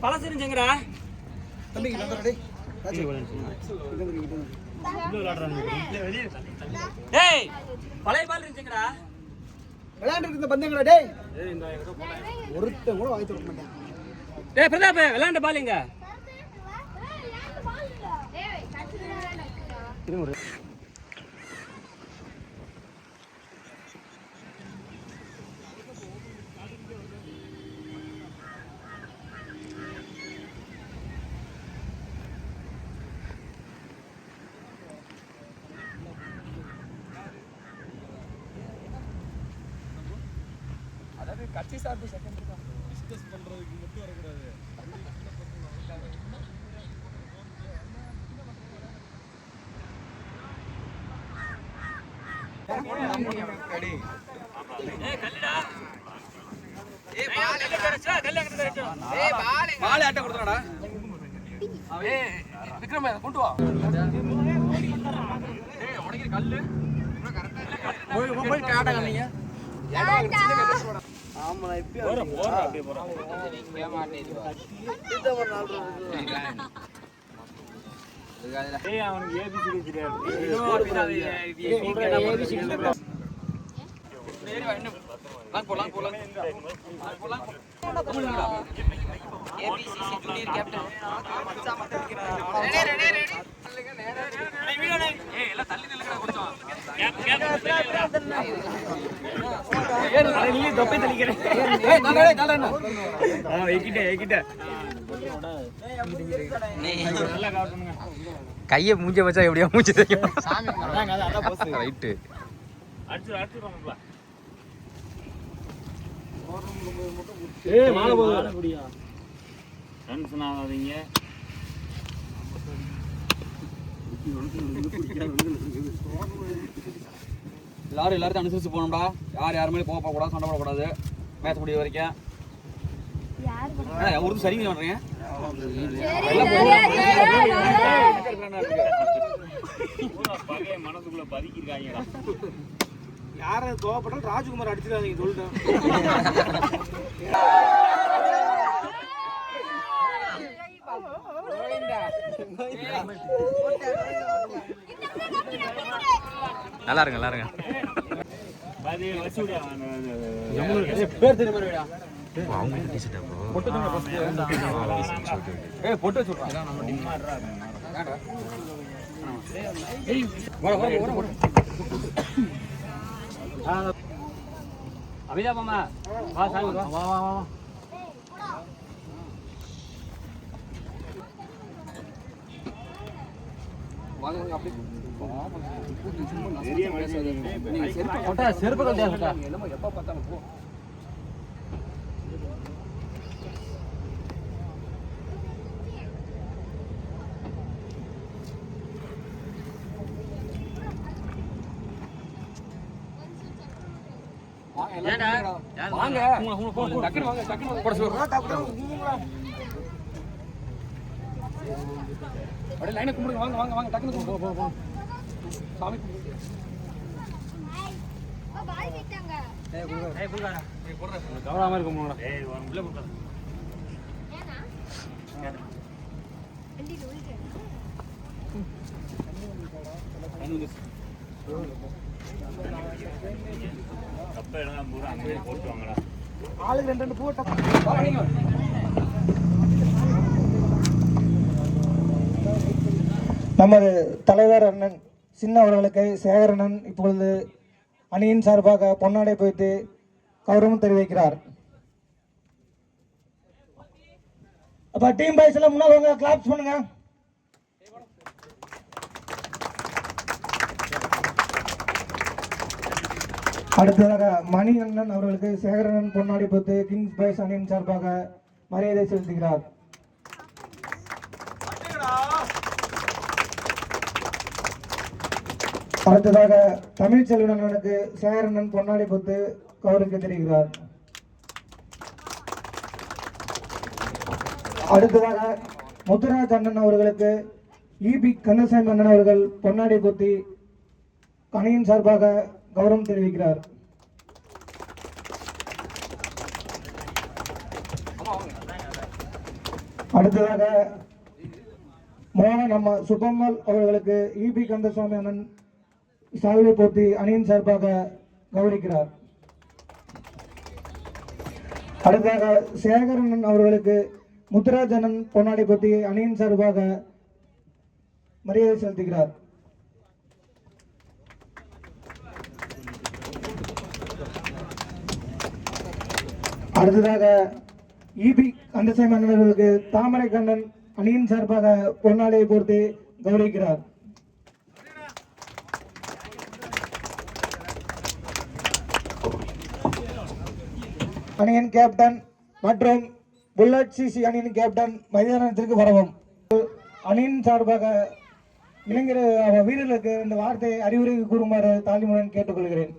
பழம் செஞ்சுங்கடா தம்பி டேய் பழைய பால் இருந்துச்சுங்கடா விளையாண்டு இருந்த பந்தங்கடா டேய் ஒருத்தன் கூட வாங்கி கொடுக்க மாட்டேன் டேய் பிரதாப் விளையாண்ட பால் எங்க கட்சி சார்பு செகண்ட் டிஸ்கஸ் பண்றதுக்கு மட்டும் வரக்கூடாது. பால் ஆட்ட கொடுத்துடா விக்ரம் கொண்டு வா உனக்கு கல்லு போய் காட்ட கண்ணீங்க ஆமா இப்ப போற அப்படியே போற நீங்க மாட்டேங்க இந்த ஒரு நாள் ஏய் அவனுக்கு ஏபிசிடி தெரியாது இது அப்படினா ஏபிசிடி நேரே வா இன்னும் போலாம் ABCC junior captain ready video ஏய் எல்லாம் தள்ளி நில்லுங்கடா கொஞ்சம் நீ தொப்பை தள்ளிக்கிறேன் ஏய் நல்லா ஏகிட்ட நல்லா காட்டுங்க கையை மூஞ்ச வச்சா எப்படியா மூஞ்சி தெரியும் சாமி அதான் போஸ் ரைட் அடிச்சுறோம்ல ஏய் மாலை போடுயா டென்ஷன் ஆகாதீங்க எல்லாரும் அனுசரிச்சு போகணும்டா யார் மேலே போக கூடாது சண்டை போடக்கூடாது மேட்ச் முடிய வரைக்கும் ஒரு சரிங்க பண்றீங்க மனசுக்குள்ள பதுக்கிருக்காங்க யார கோவப்பட்டாலும் ராஜ்குமார் அடிச்சிடாதீங்க சொல்லிட்டேன் நல்லா இருங்க பேர் தெரியுமா அவங்க டீஷர்ட் பொட்டு சொல்றாங்க நம்ம டிம் மாட்றாங்க ஏய் வர அபிதா மாமா வா சாமி வா வாங்க அப்படி செருப்பு எப்ப பார்த்தாலும் போ வாங்க டக்குனு வாங்க போட சொல்லுங்க அப்படியே லைனை கும்பிடுங்க வாங்க டக்குனு போ சாமி கவனமா இருக்கும் உள்ள போடா கப்ப எல்லாம் பூரா அங்கே போட்டு வாங்கடா ஆளுக்கு ரெண்டு போட்டா நமது தலைவர் அண்ணன் சின்ன அவர்களுக்கு சேகரண்ணன் இப்பொழுது அணியின் சார்பாக பொன்னாடை போய்த்து கௌரவம் தெரிவிக்கிறார். அப்ப டீம் பாய்ஸ் எல்லாம் முன்னாடி வாங்க, கிளாப்ஸ் பண்ணுங்க. அடுத்ததாக மணி அண்ணன் அவர்களுக்கு சேகரண்ணன் பொன்னாடை போய்த்து கிங்ஸ் பாய்ஸ் அணியின் சார்பாக மரியாதை செலுத்துகிறார். அடுத்ததாக தமிழ் செல்வனனுக்கு சேகரண்ணன் பொன்னாடை போட்டு கௌரவிக்க தெரிகிறார். அடுத்ததாக முத்துராஜ் அண்ணன் அவர்களுக்கு இபி கந்தசாமி அண்ணன் அவர்கள் பொன்னாடை போர்த்தி அணியின் சார்பாக கௌரவம் தெரிவிக்கிறார். அடுத்ததாக மோகன் அம்மா சுப்பம்மாள் அவர்களுக்கு இபி கந்தசாமி அண்ணன் சால்வை போர்த்தி அணியின் சார்பாக கௌரவிக்கிறார். அடுத்ததாக சேகரன் அவர்களுக்கு முத்துராஜ் அண்ணன் பொன்னாடை போர்த்தி அணியின் சார்பாக மரியாதை செலுத்துகிறார். அடுத்ததாக இபி கந்தசாமி அண்ணர்களுக்கு தாமரை கண்ணன் அணியின் சார்பாக பொன்னாடையை போர்த்தி கௌரவிக்கிறார். அணியின் கேப்டன் மற்றும் புல்லட் சிசி அணியின் கேப்டன் மைதானத்திற்கு வரவும். அணியின் சார்பாக இளைஞர் வீரர்களுக்கு இந்த வார்த்தையை அறிவுரை கூறுமாறு தாழ்மையுடன் கேட்டுக்கொள்கிறேன்.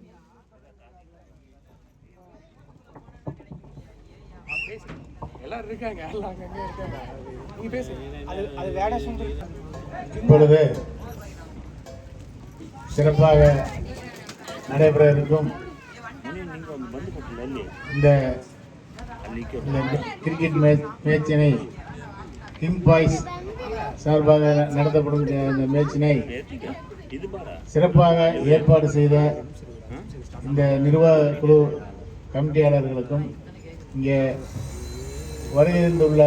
இப்பொழுது சிறப்பாக நடைபெற இருக்கும் இந்த கிரிக்கெட் மேட்சினை கிங் பாய்ஸ் சார்பாக நடத்தப்படும் இந்த மேட்சினை சிறப்பாக ஏற்பாடு செய்த இந்த நிர்வாக குழு கமிட்டியாளர்களுக்கும் இங்கே வருகின்றுள்ள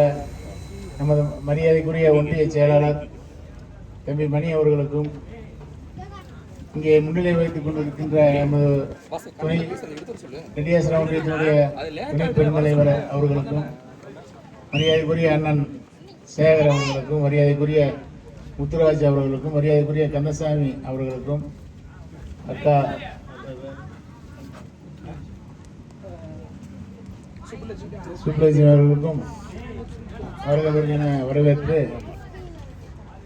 நமது மரியாதைக்குரிய ஒன்றிய செயலாளர் தம்பி மணி அவர்களுக்கும் இங்கே முன்னிலை வைத்துக் கொண்டிருக்கின்ற நமது துணை ரெட்டியாசன ஒன்றியத்தினுடைய துணை பெருந்தலைவர் அவர்களுக்கும் மரியாதைக்குரிய அண்ணன் சேகர் அவர்களுக்கும் மரியாதைக்குரிய முத்துராஜ் அவர்களுக்கும் மரியாதைக்குரிய கந்தசாமி அவர்களுக்கும் அக்கா சுப்ரஜி அவர்களுக்கும் அவர்களுக்கென வரவேற்று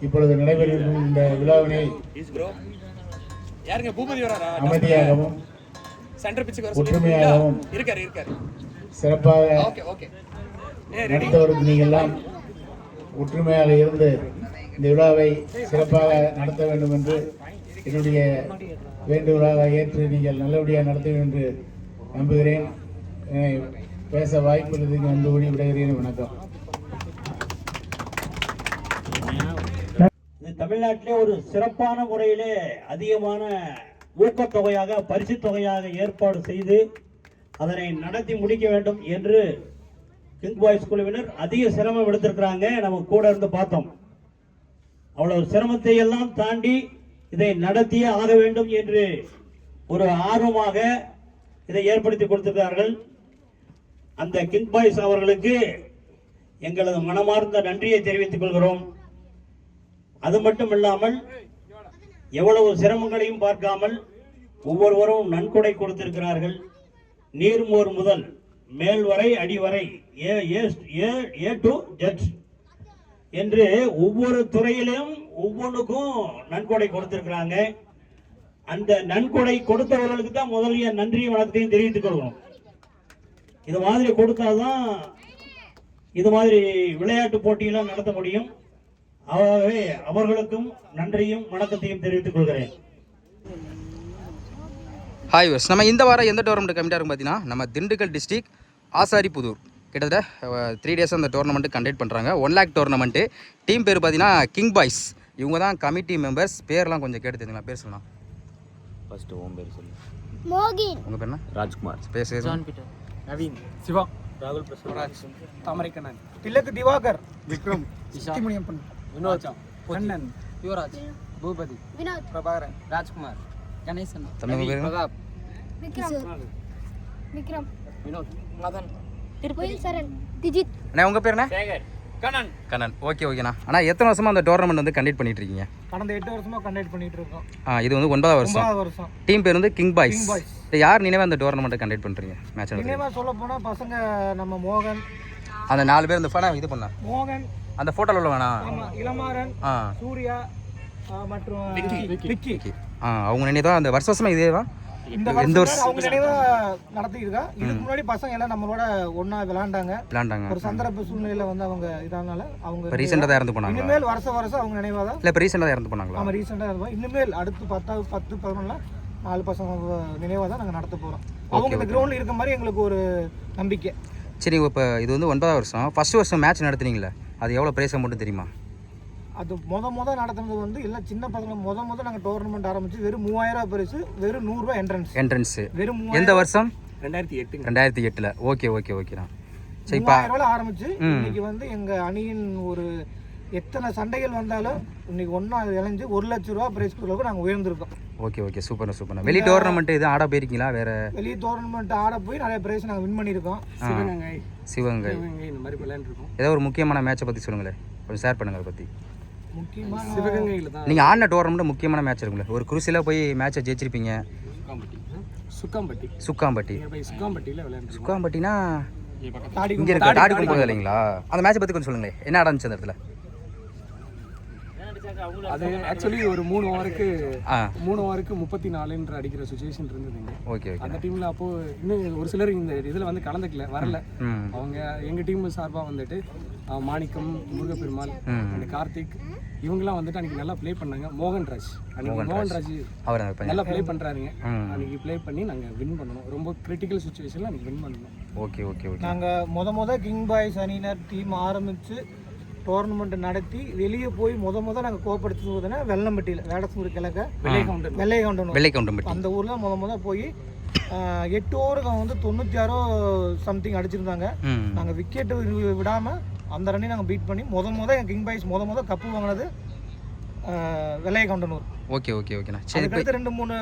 இப்பொழுது நடைபெறும் இந்த விழாவினை அமைதியாகவும் ஒற்றுமையாகவும் சிறப்பாக நடத்தவருக்கு நீங்கள்லாம் ஒற்றுமையாக இருந்து இந்த விழாவை சிறப்பாக நடத்த வேண்டும் என்று என்னுடைய வேண்டுகோளாக ஏற்று நீங்கள் நல்லபடியாக நடத்த வேண்டும் என்று நம்புகிறேன். பேச வாய்ப்புள்ளதுக்கு நன்றி கூறி விடைகிறேன். வணக்கம். தமிழ்நாட்டிலே ஒரு சிறப்பான முறையிலே அதிகமான ஊக்கத்தொகையாக பரிசு தொகையாக ஏற்பாடு செய்து அதனை நடத்தி முடிக்க வேண்டும் என்று கிங் பாய்ஸ் குழுவினர் அதிக சிரமம் எடுத்திருக்கிறாங்க. நம்ம கூட இருந்து பார்த்தோம். அவ்வளவு சிரமத்தை எல்லாம் தாண்டி இதை நடத்தியே ஆக வேண்டும் என்று ஒரு ஆர்வமாக இதை ஏற்படுத்தி கொடுத்திருக்கிறார்கள். அந்த கிங் பாய்ஸ் அவர்களுக்கு எங்களது மனமார்ந்த நன்றியை தெரிவித்துக் கொள்கிறோம். அது மட்டும் இல்லாமல் எவ்வளவு சிரமங்களையும் பார்க்காமல் ஒவ்வொருவரும் நன்கொடை கொடுத்திருக்கிறார்கள். நீர்மோர் முதல் மேல் வரை அடி வரை ஏ டு ஜட்ஜ் என்று ஒவ்வொரு துறையிலும் ஒவ்வொன்றுக்கும் நன்கொடை கொடுத்திருக்கிறாங்க. அந்த நன்கொடை கொடுத்தவர்களுக்கு தான் முதலிய நன்றியும் வணக்கத்தையும் தெரிவித்துக் கொள்கிறோம். இது மாதிரி கொடுத்தாதான் இது மாதிரி விளையாட்டு போட்டியெல்லாம் நடத்த முடியும். ஆகவே அவர்களுக்கும் நன்றியும் வணக்கத்தையும் தெரிவித்துக் கொள்கிறேன். ஹாய் வர்ஸ், நம்ம இந்த வாரம் எந்த டோர்னமெண்ட் கமிட்டியாக இருக்கும் பார்த்தீங்கன்னா நம்ம திண்டுக்கல் டிஸ்ட்ரிக்ட் ஆசாரிபுதூர் கிட்டத்தட்ட 3 days அந்த டோர்னமெண்ட்டு கண்டக்ட் பண்ணுறாங்க. 1 lakh டோர்னமெண்ட்டு. டீம் பேர் பார்த்தீங்கன்னா கிங் பாய்ஸ். இவங்க தான் கமிட்டி மெம்பர்ஸ். பேர்லாம் கொஞ்சம் கேட்டு தெரிஞ்சுங்களா? பேர் சொல்லலாம். ஃபர்ஸ்ட் ஓம் பேர் சொல்லு. மோகின். உங்கள் பேர் என்ன? ராஜ்குமார். பேர் ஜான் பீட்டர். நவீன். சிவா. ராகுல் பிரசாத். தாமரை கண்ணன். திலக் திவாகர். விக்ரம். முனியப்பன். வினோத். கண்ணன். யுவராஜ். பூபதி. வினோத். பிரபாகரன். ராஜ்குமார். கணேசன். தமிழ் பேர் பிரதாப். விக்ரம். வினோத். மதன். திருப்பதி சரண். திஜித். அண்ணா உங்கள் பேர் என்ன? சேகர். கண்ணன். கண்ணன். ஓகேண்ணா. ஆனால் எத்தனை வருஷமாக அந்த டோர்னமெண்ட் வந்து கண்டக்ட் பண்ணிட்டு இருக்கீங்க? கடந்த 8 வருஷமா கண்டக்ட் பண்ணிட்டு இருக்கோம். இது வந்து 9வது வருஷம். டீம் பேர் வந்து கிங் பாய்ஸ். யார் நினைவா அந்த டோர்னமெண்ட்டை கண்டக்ட் பண்ணுறீங்க? மேட்ச் நினைவா சொல்ல போனால் பசங்க நம்ம மோகன், அந்த 4 பேர் இந்த ஃபோட்டோ இது பண்ண மோகன், அந்த ஃபோட்டோவில் உள்ள வேணா இளமாறன், சூர்யா மற்றும் விக்கி. அவங்க நினைவு தான் அந்த வருஷமாக இதே தான் இந்த வருஷம் அவங்க நினைவா நடத்திருக்கா. இதுக்கு முன்னாடி பசங்க எல்லாம் நம்மளோட ஒண்ணா விளையாண்டாங்க. ஒரு சந்தர்ப்ப சூழ்நிலையில வந்து அவங்க இதனால அவங்க இப்போ ரீசெண்டாக தான் இறந்து போனாங்க. இனிமேல் வருஷம் அவங்க நினைவா தான். இல்லை இப்போ ரீசெண்டாக தான் இறந்து போனாங்களா? ஆமாம், ரீசெண்டாக இருந்தோம். இனிமேல் அடுத்து 10, 11 4 பசங்க நினைவாக தான் நாங்கள் நடத்த போகிறோம். அவங்க இந்த கிரவுண்டில் இருக்க மாதிரி எங்களுக்கு ஒரு நம்பிக்கை. சரி, இப்போ இது வந்து 9வது வருஷம். ஃபர்ஸ்ட் வருஷம் மேட்ச் நடத்துனீங்களே, அது எவ்வளோ ப்ரைஸ் அமௌண்ட் தெரியுமா? அது முத நடத்துனது வந்து எல்லாம் சின்ன பசங்க. முத நாங்கள் டோர்னமெண்ட் ஆரம்பிச்சு வெறும் 3000 பரிசு, வெறும் 100 ரூபா என்ட்ரன்ஸ். வெறும் 3000. எந்த வருஷம்? 2008. ஓகேண்ணா. சரி, இப்போ 3000 ஆரம்பிச்சு இன்னைக்கு வந்து எங்கள் அணியின் ஒரு எத்தனை சண்டைகள் வந்தாலும் இன்னைக்கு ஒன்றா இணைஞ்சு 1 லட்ச ரூபா பிரைஸ் கொடுக்க நாங்கள் உயர்ந்திருக்கோம். Okay super. வெளி டோர்னமெண்ட் எதுவும் ஆட போயிருக்கீங்களா? வேற வெளி டோர்னமெண்ட் ஆட போய் நிறைய பிரைஸ் நாங்கள் வின் பண்ணியிருக்கோம். சிவகங்கை இந்த மாதிரி விளையாண்டுருக்கோம். ஏதோ ஒரு முக்கியமான மேட்சை பற்றி சொல்லுங்களேன், கொஞ்சம் ஷேர் பண்ணுங்க அதை பற்றி. முக்கியமாக சிவகங்கையில் தான் நீங்கள் ஆடின டோர்னமெண்ட் முக்கியமான மேட்ச் இருக்குங்களே, ஒரு குருசியில் போய் மேட்சை ஜெயிச்சிருப்பீங்க. சுக்காம்பட்டி. சுக்காம்பட்டியில் விளையாண்டு. சுக்காம்பட்டினா இங்கே இருக்க தாடிக்கும் போகுது இல்லைங்களா? அந்த மேட்சை பற்றி கொஞ்சம் சொல்லுங்களேன், என்ன நடந்துச்சு அந்த இடத்துல? அது ஆக்சுவலி ஒரு 3 ஓவருக்கு 34ன்ற அடிக்கிற சுச்சுவேஷன் இருந்ததுங்க. ஓகே. அந்த டீமில் அப்போது இன்னும் ஒரு சிலர் இந்த இதில் வந்து வரல. அவங்க எங்கள் டீம் சார்பாக வந்துட்டு மாணிக்கம், முருகப்பெருமாள், அந்த கார்த்திக் இவங்கெல்லாம் வந்துட்டு அன்றைக்கி நல்லா ப்ளே பண்ணாங்க. மோகன்ராஜ் அவர் நல்லா ப்ளே பண்ணுறாருங்க. அன்றைக்கி ப்ளே பண்ணி நாங்கள் வின் பண்ணணும். ரொம்ப கிரிட்டிக்கல் சுச்சுவேஷனில் அன்றைக்கி வின் பண்ணணும். ஓகே. நாங்கள் முத கிங் பாய்ஸ் அணியினர் டீம் ஆரம்பித்து டோர்னமெண்ட் நடத்தி வெளியே போய் முத நாங்கள் கோப்படுத்துவதுன்னா வெள்ளம்பட்டியில் வேடசூர் கிழக்க வெள்ளைக்கவுண்டன் அந்த ஊரில் முத போய் 8 ஓவருக்கு வந்து 96 சம்திங் அடிச்சிருந்தாங்க. நாங்கள் விக்கெட்டு விடாமல் அந்த ரன்னை நாங்கள் பீட் பண்ணி முத எங்கள் கிங் பாய்ஸ் முத கப்பு வாங்கினது வெள்ளைக்கவுண்டனூர். ஓகேண்ணா. சரி, அடுத்து 2-3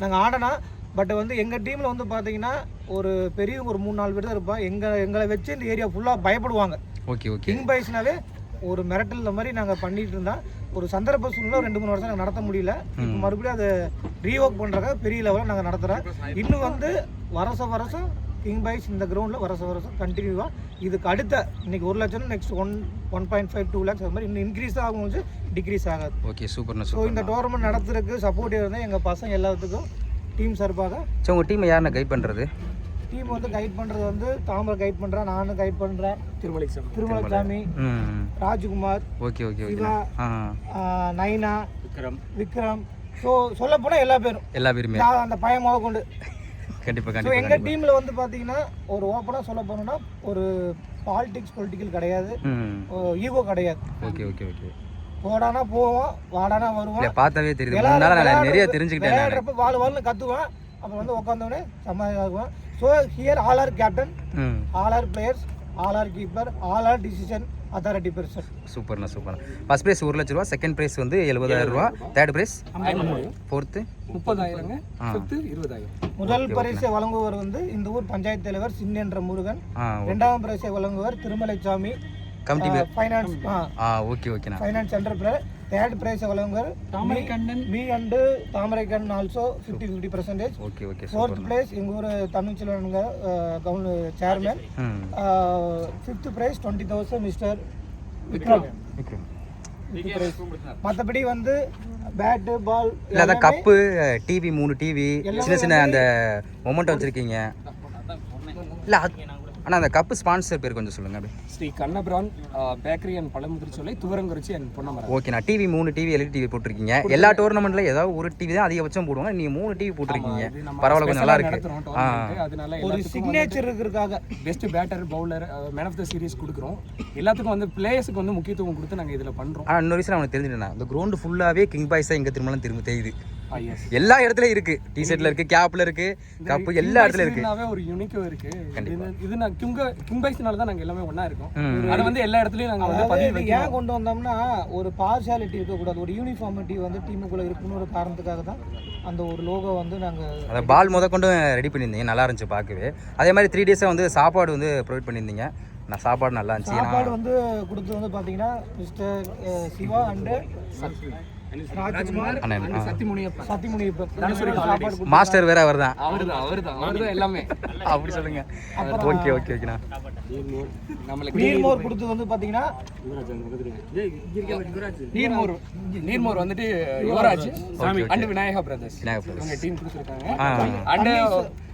நாங்கள் ஆடனா. பட் வந்து எங்கள் டீமில் வந்து பார்த்தீங்கன்னா ஒரு பெரிய ஒரு 3-4 பேர் தான் இருப்போம். எங்களை வச்சு இந்த ஏரியா ஃபுல்லாக பயப்படுவாங்க. ஓகே. கிங் பாய்ஸ்னாவே ஒரு மிரட்டல் மாதிரி நாங்கள் பண்ணிட்டு இருந்தால் ஒரு சந்தர்ப்ப சூழ்நிலை 2-3 வருஷம் நாங்கள் நடத்த முடியல. இப்போ மறுபடியும் அதை ரீஒர்க் பண்ணுறதுக்காக பெரிய லெவலில் நாங்கள் நடத்துகிறோம். இன்னும் வந்து வருஷம் கிங் பாய்ஸ் இந்த கிரவுண்டில் வருஷம் கண்டினியூவாக இதுக்கு அடுத்த இன்னைக்கு 1 லட்சம், நெக்ஸ்ட் 1.5 2 lakhs அது மாதிரி இன்னும் இன்க்ரீஸ் ஆகும், டிக்ரீஸ் ஆகாது. ஓகே, சூப்பர்ண்ணா. ஸோ இந்த டோர்னமெண்ட் நடத்துறதுக்கு சப்போர்ட்டிவ் இருந்தால் எங்கள் பசங்க எல்லாத்துக்கும் டீம் சார்பாக. சரி, உங்கள் டீமை யாருன்னா கைட் பண்ணுறது? டீம் வந்து கைட் பண்ணுறது வந்து தாமரை கைட் பண்ணுறேன், நானும் கைட் பண்ணுறேன், திருமலைசாமி, ராஜ்குமார், ஓகே, சிவா, நைனா, விக்ரம். ஸோ சொல்ல போனால் எல்லா பேருமே அந்த பையன் முத கொண்டு கண்டிப்பாக. எங்கள் டீமில் வந்து பார்த்தீங்கன்னா ஒரு ஓப்பனாக சொல்ல போனோம்னா ஒரு பொலிட்டிக்கல் கிடையாது, ஈகோ கிடையாது. ஓகே. போடானா போவோம், வாடானா வருவோம். பார்த்தாவே தெரியுது, நிறைய தெரிஞ்சுக்கிட்டேன். விளையாடுறப்ப வாழ் கத்துவேன், அப்புறம் வந்து உட்காந்தோடனே சமாளிக்குவேன். So here all are captain, all are players, all are keeper, all are decision authority person. சூப்பர்ண்ணா. ஃபர்ஸ்ட் பிரைஸ் 1 லட்ச ரூபா, செகண்ட் பிரைஸ் வந்து 70,000 ரூபா, தேர்ட் பிரைஸ் 4th 30,000, 5th 20,000. முதல் பரிசை வழங்குவர் வந்து இந்த ஊர் பஞ்சாயத்து தலைவர் சின்னென்ற முருகன். 2ஆம் பரிசை வழங்குவர் திருமலைசாமி, ஃபைனான்ஸ் ஓகேண்ணா. Finance enterprise. தேர்ட் பிரைஸ் வழங்குவர் me and Thamaraikannan also 50-50%. Okay. Fourth place எங்கள் ஊர் தமிழ்ச்செல்வனுங்க chairman. 5th prize 20,000 mister Vikram. மற்றபடி வந்து பேட்டு பால் இல்லை கப்பு, டிவி, 3 டிவி, சின்ன அந்த மொமெண்ட் வச்சுருக்கீங்க. இல்லை ஆனால் அந்த கப்பு ஸ்பான்சர் பேர் கொஞ்சம் சொல்லுங்கள். Sri Kannapiran bakery and Pazhamudircholai, Thuvarankurichi and Ponnamaram. ஓகேண்ணா. டிவி 3 டிவி எல்இடி டிவி போட்டிருக்கீங்க. எல்லா டோர்னமெண்ட்ல ஏதாவது ஒரு டிவி தான் அதிகபட்சம் போடுவாங்க, நீங்கள் 3 டிவி போட்டிருக்கீங்க. பரவாயில்ல, கொஞ்சம் நல்லா இருக்கு. அதனால ஒரு சிக்னேச்சர் இருக்கிறதுக்காக best batter, bowler, man of the series கொடுக்குறோம். எல்லாத்துக்கும் வந்து பிளேயர்ஸுக்கு வந்து முக்கியத்துவம் கொடுத்து நாங்கள் இதில் பண்ணுறோம். இன்னொரு விஷயம் அவனுக்கு தெரிஞ்சுட்டேன், இந்த கிரவுண்டு ஃபுல்லாகவே கிங் பாய்ஸாக எங்கே திரும்பலாம் திரும்ப தெரியுது. எல்லா இடத்துலயும் இருக்கு, டிஷர்ட்ல இருக்கு, கேப்ல இருக்கு, கப்பு எல்லா இடத்துலயும் இருக்கு. ஒரு யூனிக்கும் இருக்கு. இது நான் கிங் பாய்ஸ்னால தான் நாங்க எல்லாமே ஒண்ணா இருக்கோம். அது வந்து எல்லா இடத்துலயும் நாங்க வந்து பதிவு வைக்கிறோம். ஏன் கொண்டு வந்தோம்னா ஒரு பார்ஷியாலிட்டி இருக்க கூடாது, ஒரு யூனிஃபார்மிட்டி வந்து டீமுக்குள்ள இருக்குன்னு ஒரு காரணத்துக்காக தான் அந்த ஒரு லோகோ வந்து நாங்க அந்த பால் கொண்டு ரெடி பண்ணியிருந்தீங்க, நல்லா இருந்துச்சு பார்க்கவே. அதே மாதிரி 3 days வந்து சாப்பாடு வந்து ப்ரொவைட் பண்ணியிருந்தீங்க. நான் சாப்பாடு நல்லா இருந்துச்சு. சாப்பாடு வந்து கொடுத்து வந்து பாத்தீங்கன்னா mister Siva and Rajkumar, master வேற அவர்தான் அவர்தான் எல்லாமே அப்படி சொல்லுங்க. ஓகேண்ணா. நம்மளுக்கு நீர்மோர் கொடுத்து வந்து பார்த்தீங்கன்னா நீர்மோர் வந்துட்டு யுவராஜ் அண்ட் விநாயகா பிரதர்ஸ் அவங்க டீம் கொடுத்துருக்காங்க.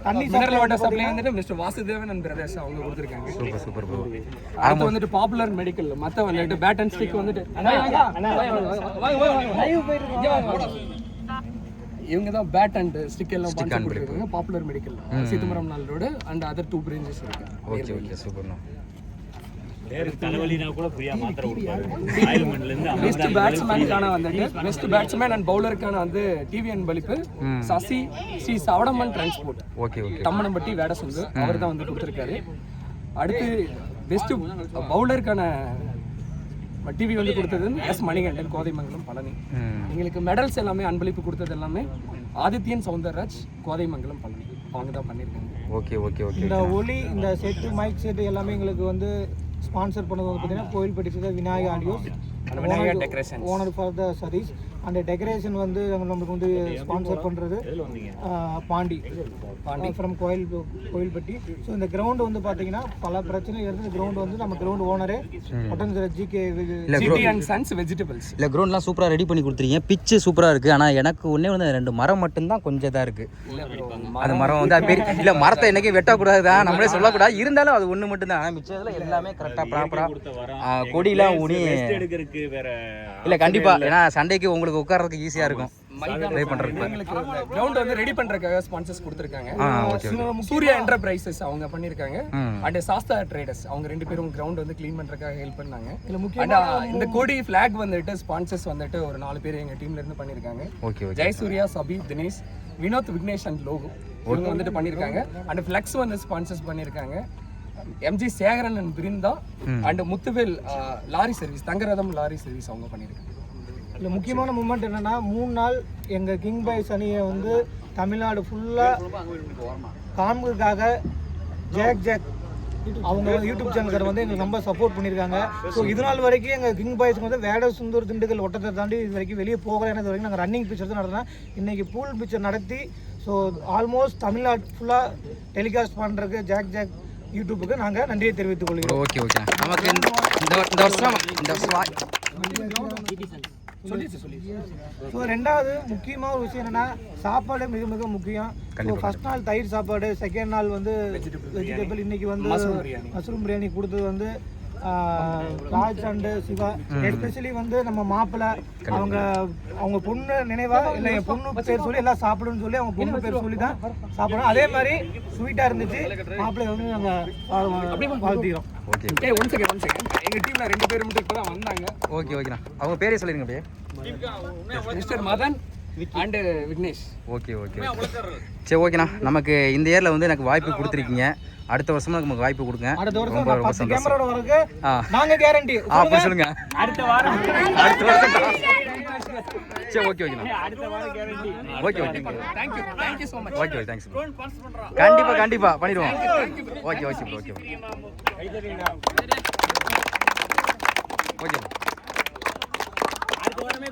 அண்ட் மினரல் வாட்டர் சப்ளை வந்துட்டு மிஸ்டர் வாசுதேவன் அண்ட் பிரதர்ஸ் அவங்க கொடுத்துருக்காங்க. Super super bro. அடுத்து வந்துட்டு பாப்புலர் மெடிக்கல் மற்ற வந்துட்டு பேட் அண்ட் ஸ்டிக் வந்துட்டு இவங்க தான் பேட் அண்ட் ஸ்டிக் எல்லாம் ஸ்பான்சர் பண்ணிருக்காங்க. பாப்புலர் மெடிக்கல் சீத்தமரம் நாள் ரோடு அண்ட் அதர் 2 பிரான்ச்சஸ் இருக்கு. ஓகே ஓகே சூப்பர்ண்ணா. தலைவலினா கூட ஃப்ரீயா மாத்திரை கொடுப்பாரு. ஆயில்மெண்ட்ல இருந்து பெஸ்ட் பேட்ஸ்மேனுக்கான வந்துட்டு பெஸ்ட் பேட்ஸ்மேன் அண்ட் பவுலருக்கான வந்து டிவிஎன் பலிப்பு சசி ஸ்ரீ சவடமன் டிரான்ஸ்போர்ட் ஓகே ஓகே தம்மனம்பட்டி வேடசுந்து அவர் தான் வந்து கொடுத்துருக்காரு. அடுத்து பெஸ்ட் பவுலருக்கான டிவி வந்து கொடுத்தது எஸ் மணிகண்டன் கோதைமங்கலம் பழனி. எங்களுக்கு மெடல்ஸ் எல்லாமே அன்பளிப்பு கொடுத்தது எல்லாமே ஆதித்யன் சவுந்தரராஜ் கோதைமங்கலம் பழனி அவங்க தான் பண்ணியிருக்காங்க. Okay okay okay. இந்த ஒலி இந்த செட்டு மைக் செட்டு எல்லாமே எங்களுக்கு வந்து ஸ்பான்சர் பண்ணது வந்து பார்த்தீங்கன்னா Kovilpatti Vinayaka audios Vinayaka decoration owner for the Sathish. அந்த டெக்கரேஷன் வந்து நம்மளுக்கு வந்து ஸ்பான்சர் பண்ணுறது பாண்டி ஃப்ரம் கோயில்பட்டி. ஸோ இந்த கிரவுண்டு வந்து பார்த்தீங்கன்னா பல பிரச்சனை இருந்து இந்த கிரவுண்டு வந்து நம்ம கிரவுண்ட் ஓனரே ஜிகே அண்ட் சன்ஸ் வெஜிடபிள்ஸ் இல்லை கிரவுண்ட்லாம் சூப்பராக ரெடி பண்ணி கொடுத்துருக்கீங்க. பிச்சு சூப்பராக இருக்குது. ஆனால் எனக்கு ஒன்றே வந்து 2 மரம் மட்டும்தான் கொஞ்சம் இதாக இருக்குது. அந்த மரம் வந்து அது பெரிய இல்லை மரத்தை என்னைக்கு வெட்டக்கூடாது தான் நம்மளே சொல்லக்கூடாது. இருந்தாலும் அது ஒன்று மட்டும்தான். ஆனால் மிச்சத்தில் எல்லாமே கரெக்டாக ப்ராப்பராக கொடியெலாம் ஊனி இல்லை கண்டிப்பாக. ஏன்னா சண்டைக்கு உங்களுக்கு உட்கார்றதுக்கு ஈஸியாக இருக்கும் ட்ரை பண்ணுறதுக்கு. எங்களுக்கு கிரவுண்ட் வந்து ரெடி பண்ணுறதுக்காக ஸ்பான்சர்ஸ் கொடுத்துருக்காங்க. சூர்யா என்டர்பிரைசஸ் அவங்க பண்ணியிருக்காங்க. அண்ட் சாஸ்தா ட்ரேடர்ஸ் அவங்க 2 பேரும் கிரவுண்ட் வந்து க்ளீன் பண்ணுறதுக்காக ஹெல்ப் பண்ணாங்க. இந்த கொடி ஃபிளாக் வந்துட்டு ஸ்பான்சர்ஸ் வந்துட்டு ஒரு 4 பேர் எங்கள் டீம்ல இருந்து பண்ணியிருக்காங்க. ஓகே ஜெயசூர்யா, சபி, தினேஷ், வினோத், விக்னேஷ் அண்ட் லோகு இவங்க வந்துட்டு பண்ணியிருக்காங்க. அண்ட் ஃப்ளெக்ஸ் வந்து ஸ்பான்சர்ஸ் பண்ணியிருக்காங்க. MG Sekaran and Brinda and Muthuvel lorry service Thangaratham lorry service அவங்க பண்ணியிருக்காங்க. இல்லை முக்கியமான மூமெண்ட் என்னென்னா 3 நாள் எங்கள் கிங் பாய்ஸ் அணியை வந்து தமிழ்நாடு ஃபுல்லாக காண்பதுக்காக ஜாக் அவங்க யூடியூப் சேனல்கார வந்து எங்களுக்கு ரொம்ப சப்போர்ட் பண்ணியிருக்காங்க. ஸோ இது நாள் வரைக்கும் எங்கள் கிங் பாய்ஸ்க்கு வந்து வேடசுந்தூர் திண்டுக்கல் ஒட்டத்தை தாண்டி இது வரைக்கும் வெளியே போகல. இது வரைக்கும் நாங்கள் ரன்னிங் பிக்சர் தான் நடத்தினோம். இன்றைக்கி பூல் பிக்சர் நடத்தி ஸோ ஆல்மோஸ்ட் தமிழ்நாடு ஃபுல்லாக டெலிகாஸ்ட் பண்ணுறதுக்கு ஜாக் யூடியூப்புக்கு நாங்கள் நன்றியை தெரிவித்துக் கொள்கிறோம். Okay okay. நமக்கு இந்த வருஷம் ஸோ 2வது முக்கியமான ஒரு விஷயம் என்னன்னா சாப்பாடு மிக மிக முக்கியம். ஸோ ஃபர்ஸ்ட் நாள் தயிர் சாப்பாடு, செகண்ட் நாள் வந்து வெஜிடபிள், இன்னைக்கு வந்து மஷ்ரூம் பிரியாணி கொடுத்தது வந்து ராஜ் அண்ட் சிவா. எஸ்பெஷலி வந்து நம்ம மாப்பிள்ளை அவங்க பொண்ணு நினைவா இல்லை என் பொண்ணு பேர் சொல்லி எல்லாம் சாப்பிடுன்னு சொல்லி அவங்க பொண்ணு பேர் சொல்லி தான் சாப்பிடணும். அதே மாதிரி ஸ்வீட்டாக இருந்துச்சு. மாப்பிள்ளை வந்து நாங்கள் வாழ்த்திக்கிறோம். ஓகே ஒன் செகண்ட் எங்கள் டீமில் 2 பேர் மட்டும் இப்போ தான் வந்தாங்க. ஓகே ஓகேண்ணா. அவங்க பேரே சொல்லிடுங்க அப்படியே. Mister Madan and Vignesh. Okay okay சரி ஓகேண்ணா. நமக்கு இந்த இயரில் வந்து எனக்கு வாய்ப்பு கொடுத்துருக்கீங்க. அடுத்த வருஷமும் நமக்கு வாய்ப்பு கொடுங்க. அடுத்த வருஷம் ரொம்ப ரொம்ப சந்தோஷம். கேமராவோட வரக்கு நாங்க கேரண்டி. அப்படி சொல்லுங்க. அடுத்த வாரம் சரி ஓகே ஓகேண்ணா. அடுத்த வாரம் guarantee. Okay okay thank you so much. Okay thanks. கண்டிப்பாக பண்ணிடுவோம். Okay okay okay okay. அடுத்த வாரமே